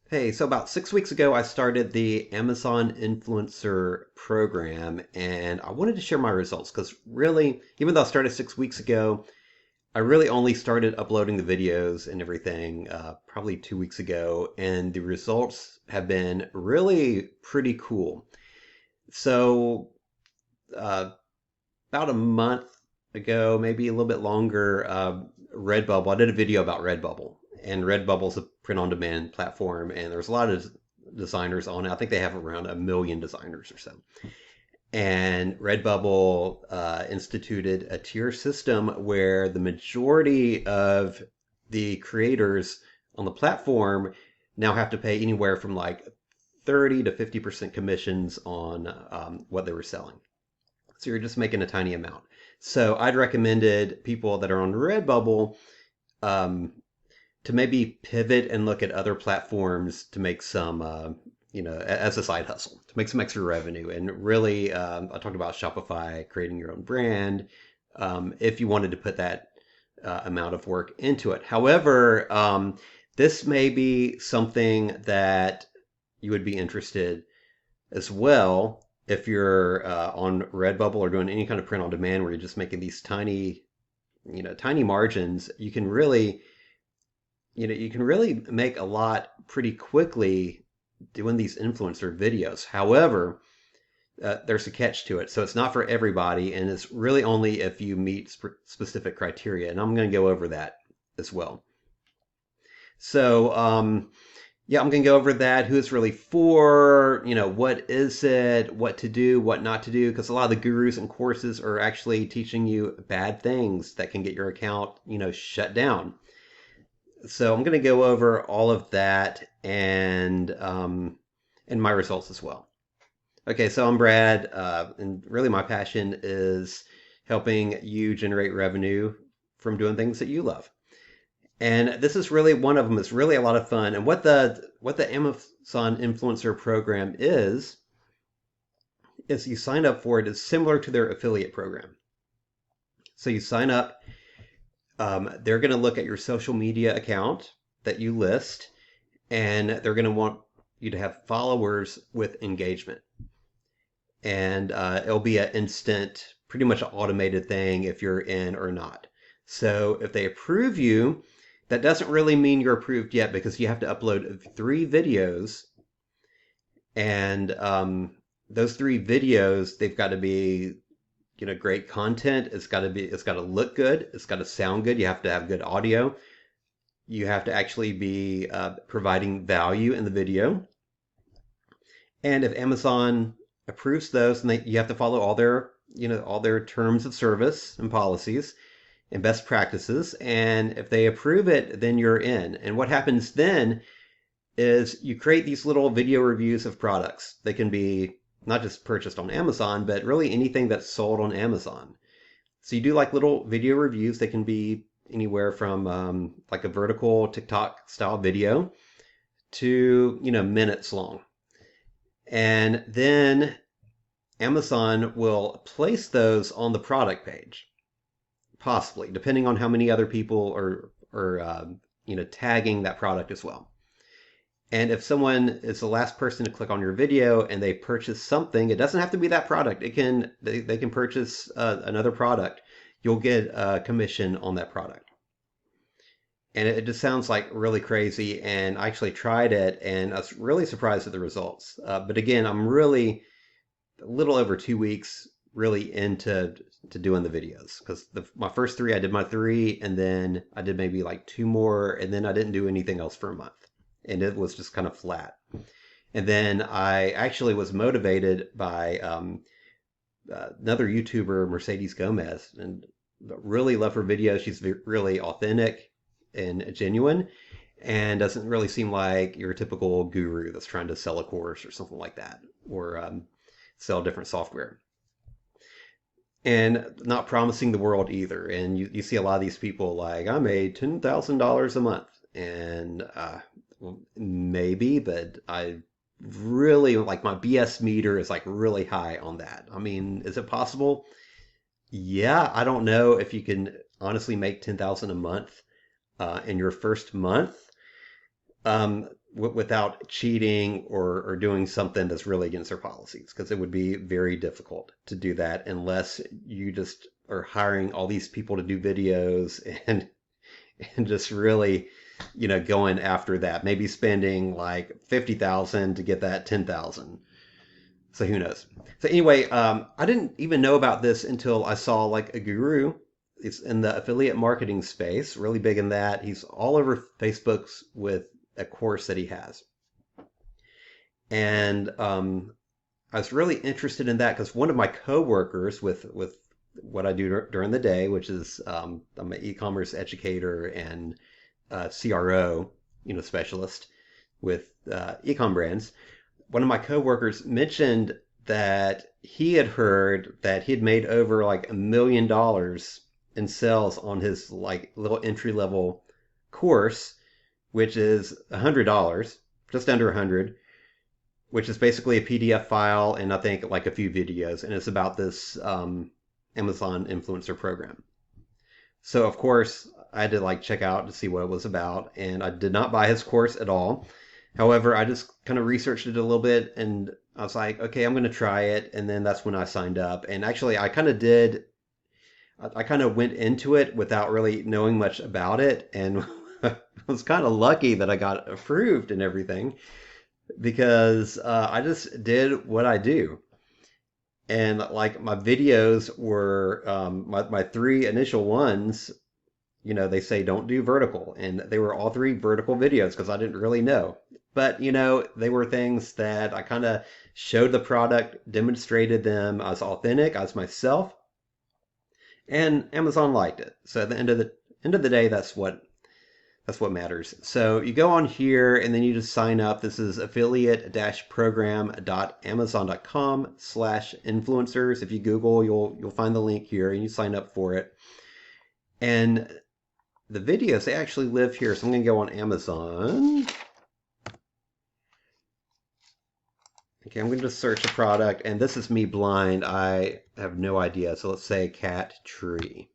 Hey, so about 6 weeks ago, I started the Amazon Influencer Program, and I wanted to share my results because really, even though I started 6 weeks ago, I really only started uploading the videos and everything probably 2 weeks ago, and the results have been really pretty cool. So, uh, about a month ago, maybe a little bit longer, Redbubble. I did a video about Redbubble, and Redbubble's a print-on-demand platform, and there's a lot of designers on it. I think they have around 1 million designers or so. And Redbubble instituted a tier system where the majority of the creators on the platform now have to pay anywhere from like 30 to 50% commissions on what they were selling. So you're just making a tiny amount. So I'd recommended people that are on Redbubble um, to maybe pivot and look at other platforms to make some, as a side hustle, to make some extra revenue. And really, I talked about Shopify, creating your own brand, if you wanted to put that amount of work into it. However, this may be something that you would be interested as well if you're on Redbubble or doing any kind of print on demand where you're just making these tiny, tiny margins. You can really make a lot pretty quickly doing these influencer videos. However, there's a catch to it. So it's not for everybody, and it's really only if you meet specific criteria. And I'm going to go over that as well. So, yeah, I'm going to go over that. Who it's really for, what is it, what to do, what not to do, because a lot of the gurus and courses are actually teaching you bad things that can get your account, shut down. So I'm going to go over all of that and my results as well. Okay, so I'm Brad, and really my passion is helping you generate revenue from doing things that you love. And this is really one of them. It's really a lot of fun. And what the Amazon Influencer Program is you sign up for it is similar to their affiliate program. So you sign up. They're going to look at your social media account that you list, and they're going to want you to have followers with engagement. And it'll be an instant, pretty much an automated thing if you're in or not. So if they approve you, that doesn't really mean you're approved yet because you have to upload 3 videos, and those 3 videos they've got to be great content. It's got to look good. It's got to sound good. You have to have good audio. You have to actually be providing value in the video. And if Amazon approves those, and you have to follow all their terms of service and policies and best practices. And if they approve it, then you're in. And what happens then is you create these little video reviews of products. They can be not just purchased on Amazon, but really anything that's sold on Amazon. So you do like little video reviews. They can be anywhere from like a vertical TikTok style video to minutes long. And then Amazon will place those on the product page, possibly, depending on how many other people are tagging that product as well. And if someone is the last person to click on your video and they purchase something, it doesn't have to be that product. They can purchase another product. You'll get a commission on that product. And it just sounds like really crazy. And I actually tried it, and I was really surprised at the results. But again, I'm really a little over 2 weeks really into doing the videos because my first 3 I did my 3, and then I did maybe like 2 more, and then I didn't do anything else for a month, and it was just kind of flat. And then I actually was motivated by another YouTuber, Mercedes Gomez, and really love her videos. She's really authentic and genuine, and doesn't really seem like your typical guru that's trying to sell a course or something like that, or sell different software. And not promising the world either. And you see a lot of these people like, I made $10,000 a month. And well, maybe, but I really like my BS meter is like really high on that. I mean, is it possible? Yeah, I don't know if you can honestly make 10,000 a month in your first month. without cheating or doing something that's really against their policies, because it would be very difficult to do that unless you just are hiring all these people to do videos and just really, going after that. Maybe spending like 50,000 to get that 10,000. So who knows? So anyway, I didn't even know about this until I saw like a guru. It's in the affiliate marketing space, really big in that. He's all over Facebook's with a course that he has. And I was really interested in that because one of my coworkers with what I do during the day, which is I'm an e-commerce educator and CRO, specialist with e-com brands. One of my coworkers mentioned that he had heard that he had made over like $1 million in sales on his like little entry level course, which is $100, just under 100, which is basically a PDF file and I think like a few videos, and it's about this Amazon influencer program. So of course I had to like check out to see what it was about, and I did not buy his course at all. However, I just kind of researched it a little bit and I was like, okay, I'm going to try it. And then that's when I signed up. And actually, I kind of went into it without really knowing much about it. And I was kind of lucky that I got approved and everything because I just did what I do. And like my videos were my three initial ones, they say don't do vertical. And they were all three vertical videos because I didn't really know. But, they were things that I kind of showed the product, demonstrated them as authentic, as myself, and Amazon liked it. So at the end of the day, that's what matters. So you go on here and then you just sign up. This is affiliate-program.amazon.com/influencers. If you Google, you'll find the link here and you sign up for it. And the videos, they actually live here. So I'm going to go on Amazon. Okay, I'm going to just search a product, and this is me blind. I have no idea. So let's say cat tree.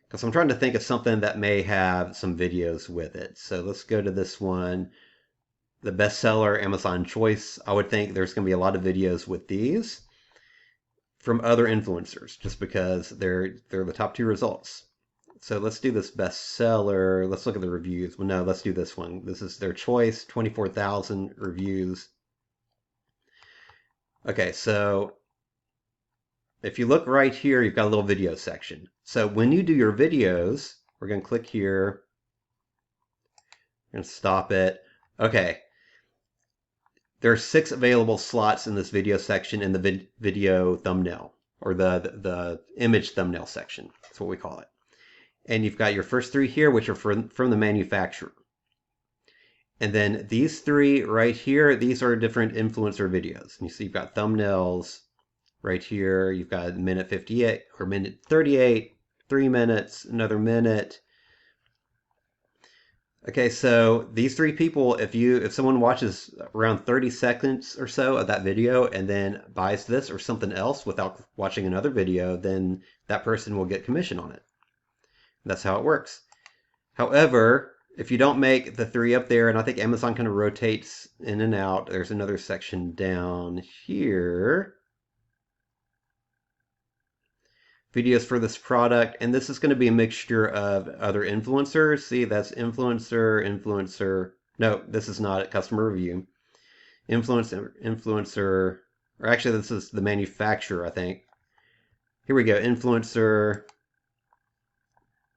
Because I'm trying to think of something that may have some videos with it. So let's go to this one. The bestseller Amazon Choice. I would think there's going to be a lot of videos with these from other influencers, just because they're the top two results. So let's do this bestseller. Let's look at the reviews. Well, no, let's do this one. This is their choice, 24,000 reviews. Okay, so if you look right here, you've got a little video section. So when you do your videos, we're going to click here. We're going to stop it. Okay. There are 6 available slots in this video section in the video thumbnail, or the image thumbnail section. That's what we call it. And you've got your first 3 here, which are from the manufacturer. And then these 3 right here, these are different influencer videos. And you see you've got thumbnails right here. You've got minute 58 or minute 38, 3 minutes, another minute. Okay, so these 3 people, if someone watches around 30 seconds or so of that video and then buys this or something else without watching another video, then that person will get commission on it. That's how it works. However, if you don't make the 3 up there, and I think Amazon kind of rotates in and out, there's another section down here. Videos for this product, and this is going to be a mixture of other influencers. See, that's influencer. No, this is not a customer review. Influencer, or actually this is the manufacturer, I think. Here we go, influencer.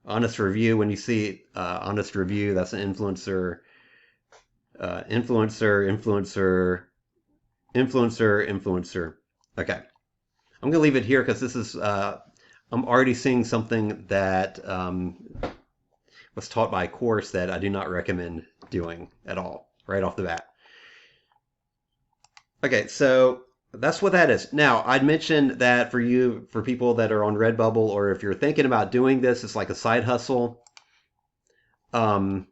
Honest review, when you see honest review, that's an influencer. Influencer. Okay. I'm going to leave it here because this is, I'm already seeing something that was taught by a course that I do not recommend doing at all, right off the bat. Okay, so that's what that is. Now, I'd mentioned that for people that are on Redbubble, or if you're thinking about doing this, it's like a side hustle. They're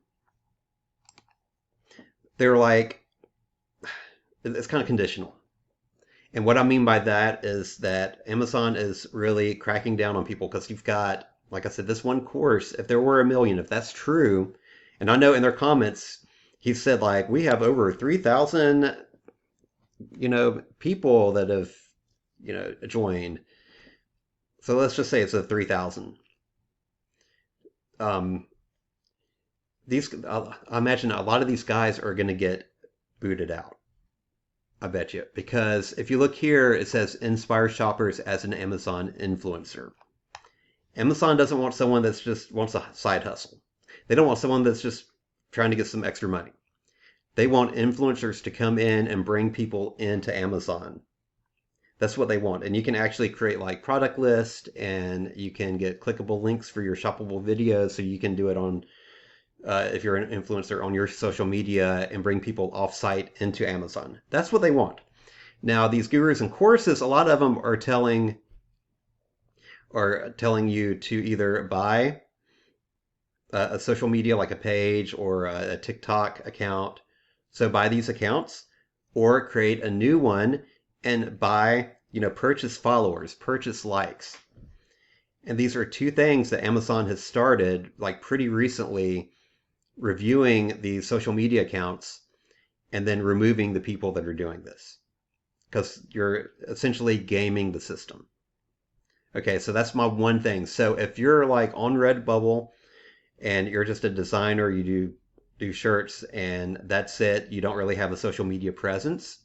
like, it's kind of conditional. And what I mean by that is that Amazon is really cracking down on people because you've got, like I said, this one course, if there were 1 million, if that's true, and I know in their comments, he said like we have over 3,000 people that have joined. So let's just say it's a 3,000. Um, I imagine a lot of these guys are going to get booted out. I bet you. Because if you look here, it says inspire shoppers as an Amazon influencer. Amazon doesn't want someone that's just wants a side hustle. They don't want someone that's just trying to get some extra money. They want influencers to come in and bring people into Amazon. That's what they want. And you can actually create like product list, and you can get clickable links for your shoppable videos. So you can do it on, if you're an influencer, on your social media and bring people off site into Amazon. That's what they want. Now, these gurus and courses, a lot of them are telling you to either buy a social media like a page or a TikTok account. So buy these accounts or create a new one and buy, purchase followers, purchase likes. And these are two things that Amazon has started like pretty recently, reviewing these social media accounts and then removing the people that are doing this, because you're essentially gaming the system. Okay, so that's my one thing. So if you're like on Redbubble and you're just a designer, you do shirts and that's it, you don't really have a social media presence,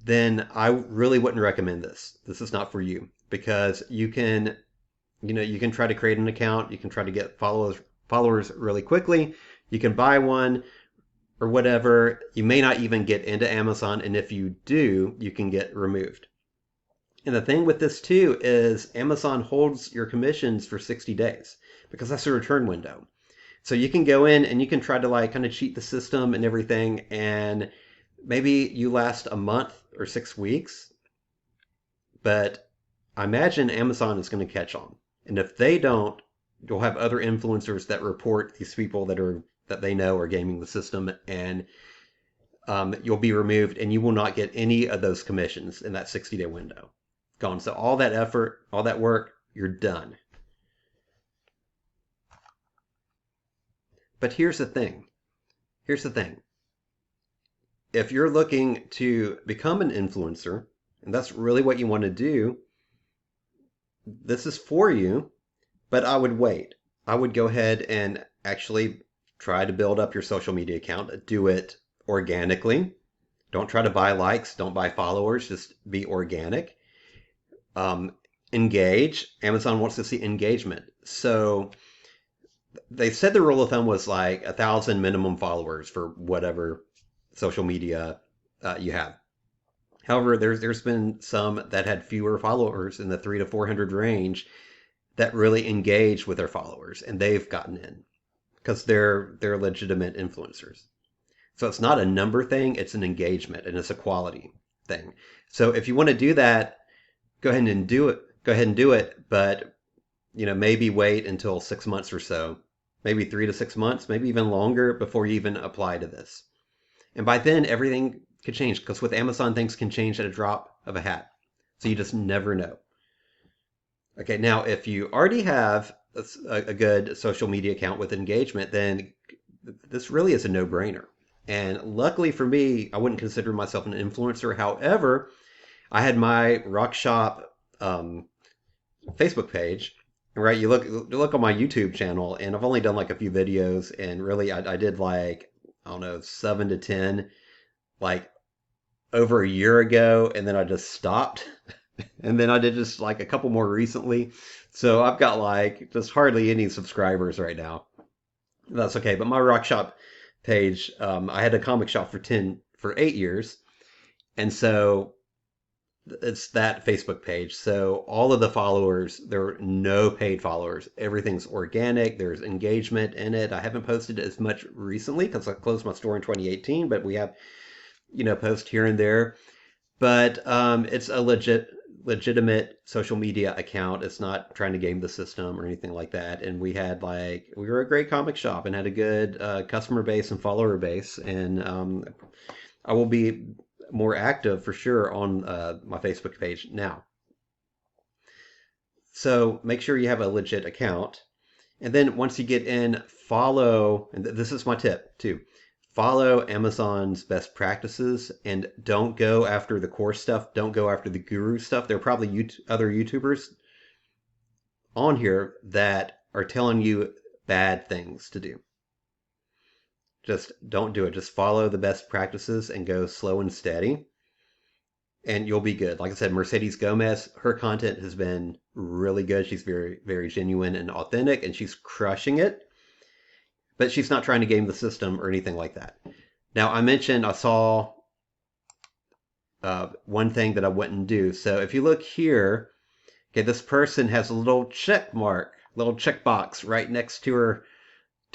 then I really wouldn't recommend this. This is not for you, because you can try to create an account, you can try to get followers really quickly, you can buy one or whatever. You may not even get into Amazon, and if you do, you can get removed. And the thing with this too is Amazon holds your commissions for 60 days because that's the return window. So you can go in and you can try to like kind of cheat the system and everything, and maybe you last a month or 6 weeks, but I imagine Amazon is going to catch on. And if they don't, you'll have other influencers that report these people that they know are gaming the system, and you'll be removed, and you will not get any of those commissions in that 60-day window. Gone. So all that effort, all that work, you're done. But here's the thing. If you're looking to become an influencer, and that's really what you want to do, this is for you, but I would wait. I would go ahead and actually try to build up your social media account. Do it organically. Don't try to buy likes. Don't buy followers. Just be organic. Engage. Amazon wants to see engagement. So they said the rule of thumb was like 1,000 minimum followers for whatever social media you have. However, there's been some that had fewer followers in the 300 to 400 range that really engage with their followers, and they've gotten in because they're legitimate influencers. So it's not a number thing, it's an engagement, and it's a quality thing. So if you want to do that, go ahead and do it, but maybe wait until 6 months or so, maybe 3 to 6 months, maybe even longer before you even apply to this. And by then everything could change, because with Amazon things can change at a drop of a hat. So you just never know. Okay, now if you already have a good social media account with engagement, then this really is a no-brainer. And luckily for me, I wouldn't consider myself an influencer. However, I had my Rock Shop Facebook page. Right, you look on my YouTube channel, and I've only done like a few videos, and really I did like, I don't know, 7 to 10 like over a year ago, and then I just stopped. And then I did just like a couple more recently. So I've got like just hardly any subscribers right now. That's okay. But my Rock Shop page, I had a comic shop for 8 years. And so it's that Facebook page. So all of the followers, there are no paid followers. Everything's organic. There's engagement in it. I haven't posted as much recently because I closed my store in 2018, but we have, post here and there. But it's a legitimate social media account. It's not trying to game the system or anything like that. And we were a great comic shop and had a good customer base and follower base. And I will be more active for sure on my Facebook page now. So make sure you have a legit account. And then once you get in, follow, and this is my tip too, follow Amazon's best practices and don't go after the core stuff. Don't go after the guru stuff. There are probably other YouTubers on here that are telling you bad things to do. Just don't do it. Just follow the best practices and go slow and steady, and you'll be good. Like I said, Mercedes Gomez, her content has been really good. She's very, very genuine and authentic, and she's crushing it. But she's not trying to game the system or anything like that. Now, I mentioned I saw one thing that I wouldn't do. So if you look here, okay, this person has a little check mark, little checkbox right next to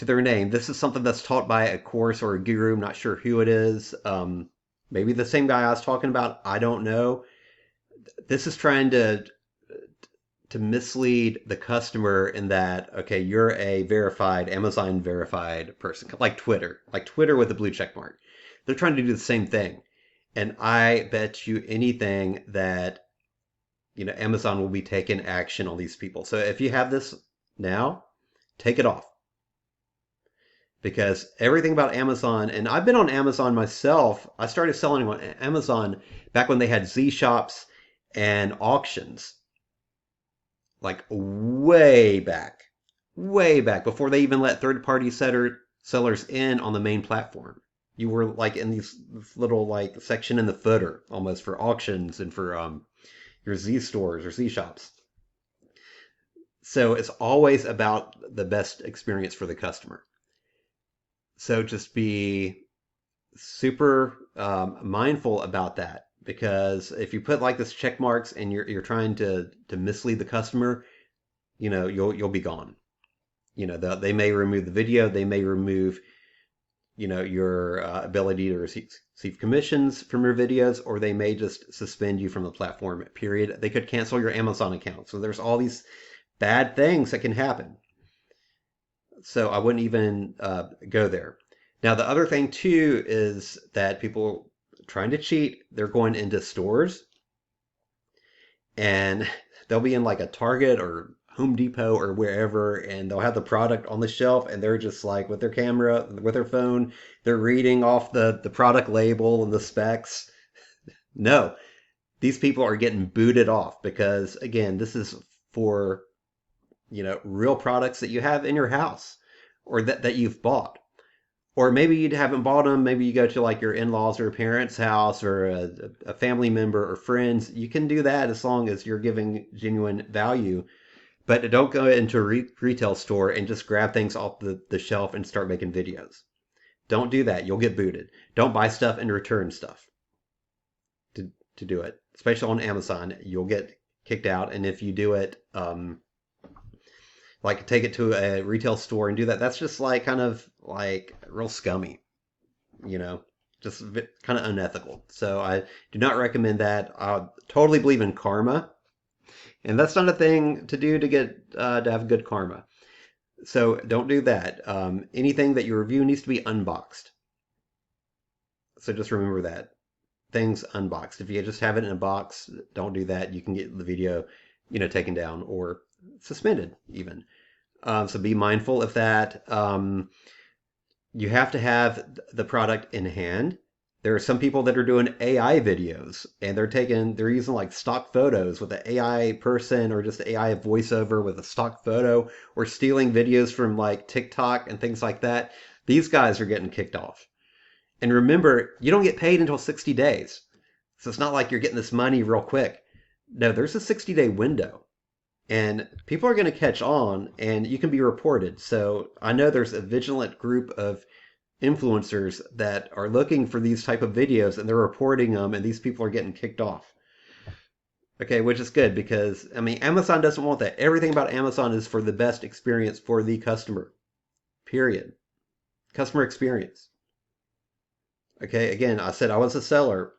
their name. This is something that's taught by a course or a guru. I'm not sure who it is. Maybe the same guy I was talking about. I don't know. This is trying to mislead the customer in that, okay, you're a verified, Amazon verified person, like Twitter with the blue check mark. They're trying to do the same thing. And I bet you anything that, Amazon will be taking action on these people. So if you have this now, take it off. Because everything about Amazon, and I've been on Amazon myself. I started selling on Amazon back when they had Z shops and auctions. Like way back before they even let third-party sellers in on the main platform. You were like in this little like section in the footer almost for auctions and for your Z stores or Z shops. So it's always about the best experience for the customer. So just be super mindful about that, because if you put like this check marks and you're trying to mislead the customer, you'll be gone. They may remove the video, they may remove your ability to receive commissions from your videos, or they may just suspend you from the platform, period. They could cancel your Amazon account. So there's all these bad things that can happen. So I wouldn't even go there. Now, the other thing too is that people trying to cheat, they're going into stores and they'll be in like a Target or Home Depot or wherever, and they'll have the product on the shelf and they're just like with their camera, with their phone, they're reading off the product label and the specs. No, these people are getting booted off because, again, this is for, real products that you have in your house or that you've bought. Or maybe you haven't bought them. Maybe you go to like your in-laws or parents' house or a family member or friends. You can do that as long as you're giving genuine value. But don't go into a retail store and just grab things off the shelf and start making videos. Don't do that. You'll get booted. Don't buy stuff and return stuff to do it. Especially on Amazon, you'll get kicked out. And if you do it, like take it to a retail store and do that, that's just like kind of like real scummy, just kind of unethical. So I do not recommend that. I totally believe in karma, and that's not a thing to do to get to have good karma. So don't do that. Anything that you review needs to be unboxed. So just remember that. Things unboxed. If you just have it in a box, don't do that. You can get the video, taken down or suspended even. So be mindful of that. You have to have the product in hand. There are some people that are doing AI videos and they're using like stock photos with an AI person or just AI voiceover with a stock photo, or stealing videos from like TikTok and things like that. These guys are getting kicked off. And remember, you don't get paid until 60 days. So it's not like you're getting this money real quick. No, there's a 60-day window. And people are going to catch on and you can be reported. So I know there's a vigilant group of influencers that are looking for these type of videos and they're reporting them, and these people are getting kicked off. Okay, which is good because, Amazon doesn't want that. Everything about Amazon is for the best experience for the customer. Period. Customer experience. Okay, again, I said I was a seller.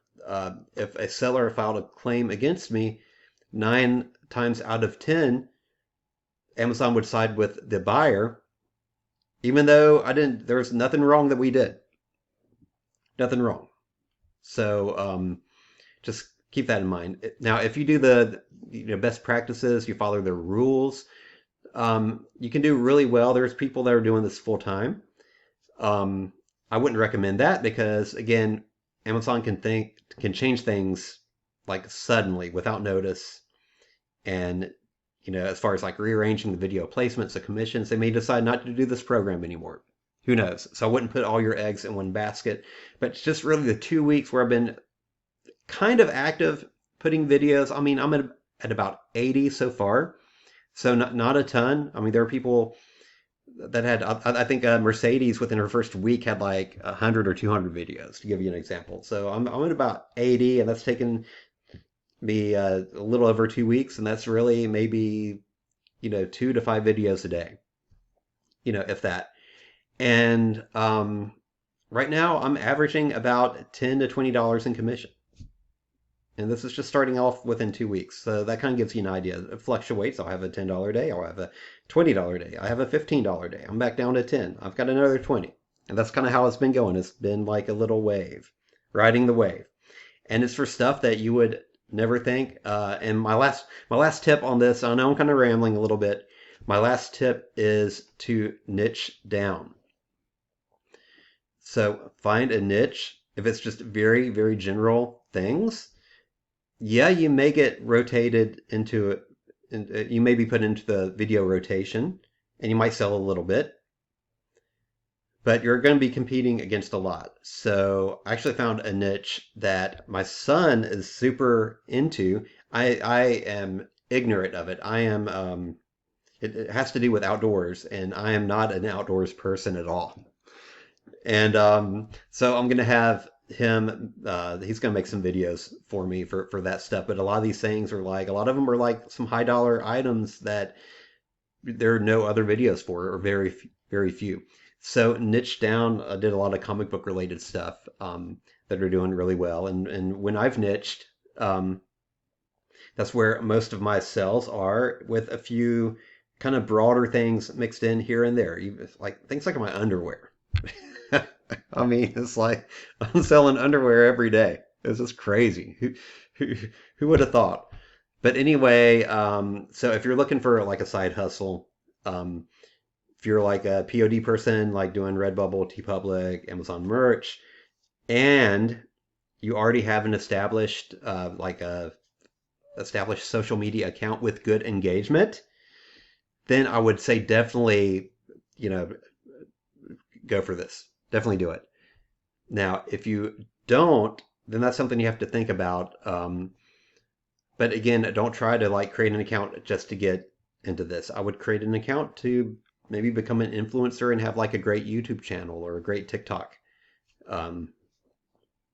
If a seller filed a claim against me, 9 times out of 10, Amazon would side with the buyer, even though there's nothing wrong that we did. Nothing wrong. So just keep that in mind. Now, if you do the best practices, you follow the rules, you can do really well. There's people that are doing this full time. I wouldn't recommend that because again, Amazon can change things like suddenly without notice. And as far as like rearranging the video placements, the commissions, they may decide not to do this program anymore. Who knows? So I wouldn't put all your eggs in one basket. But it's just really the 2 weeks where I've been kind of active putting videos. I mean, I'm at about 80 so far. So not a ton. I mean, there are people that had, I think Mercedes within her first week had like 100 or 200 videos, to give you an example. So I'm at about 80, and that's taken me a little over 2 weeks, and that's really maybe 2 to 5 videos a day, if that. And right now I'm averaging about $10 to $20 in commission. And this is just starting off within 2 weeks. So that kind of gives you an idea. It fluctuates. I'll have a $10 day. I'll have a $20 day. I have a $15 day. I'm back down to 10. I've got another 20. And that's kind of how it's been going. It's been like a little wave, riding the wave. And it's for stuff that you would never think. And my last tip on this, I know I'm kind of rambling a little bit. My last tip is to niche down. So find a niche. If it's just very, very general things, yeah, you may get rotated into it. You may be put into the video rotation, and you might sell a little bit, but you're going to be competing against a lot. So I actually found a niche that my son is super into. I am ignorant of it. It has to do with outdoors, and I am not an outdoors person at all. And so I'm going to have him, he's going to make some videos for me for that stuff. But a lot of these things are like, a lot of them are like some high dollar items that there are no other videos for, or very few. So niche down, I did a lot of comic book related stuff that are doing really well. And when I've niched, that's where most of my sales are, with a few kind of broader things mixed in here and there. Like things like my underwear. I mean, it's like I'm selling underwear every day. It's just crazy. Who, who would have thought? But anyway, so if you're looking for like a side hustle, if you're like a POD person, like doing Redbubble, TeePublic, Amazon merch, and you already have an established social media account with good engagement, then I would say definitely, you know, go for this. Definitely do it. Now, if you don't, then that's something you have to think about. But again, don't try to like create an account just to get into this. I would create an account to maybe become an influencer and have like a great YouTube channel or a great TikTok, um,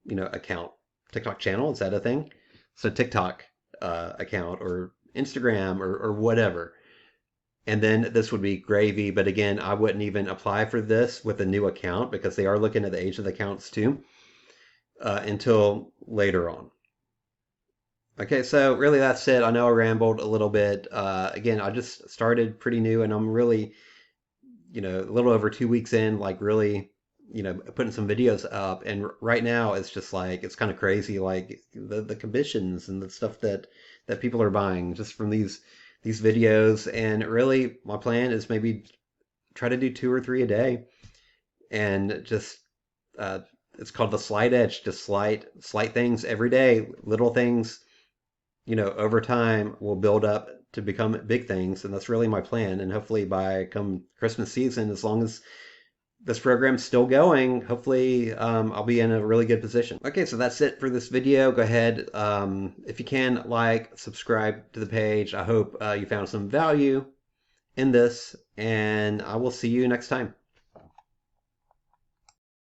account. TikTok channel, is that a thing? So TikTok account or Instagram or whatever. And then this would be gravy. But again, I wouldn't even apply for this with a new account because they are looking at the age of the accounts too, until later on. Okay, so really that's it. I know I rambled a little bit. Again, I just started pretty new, and I'm really, a little over 2 weeks in, like really, putting some videos up. And right now it's just like, it's kind of crazy, like the commissions and the stuff that people are buying just from these videos. And really my plan is maybe try to do 2 or 3 a day, and just uh, it's called the slight edge. Just slight things every day, little things, over time will build up to become big things. And that's really my plan. And hopefully by come Christmas season, as long as this program's still going, hopefully I'll be in a really good position. Okay, so that's it for this video. Go ahead, if you can, like, subscribe to the page. I hope you found some value in this, and I will see you next time.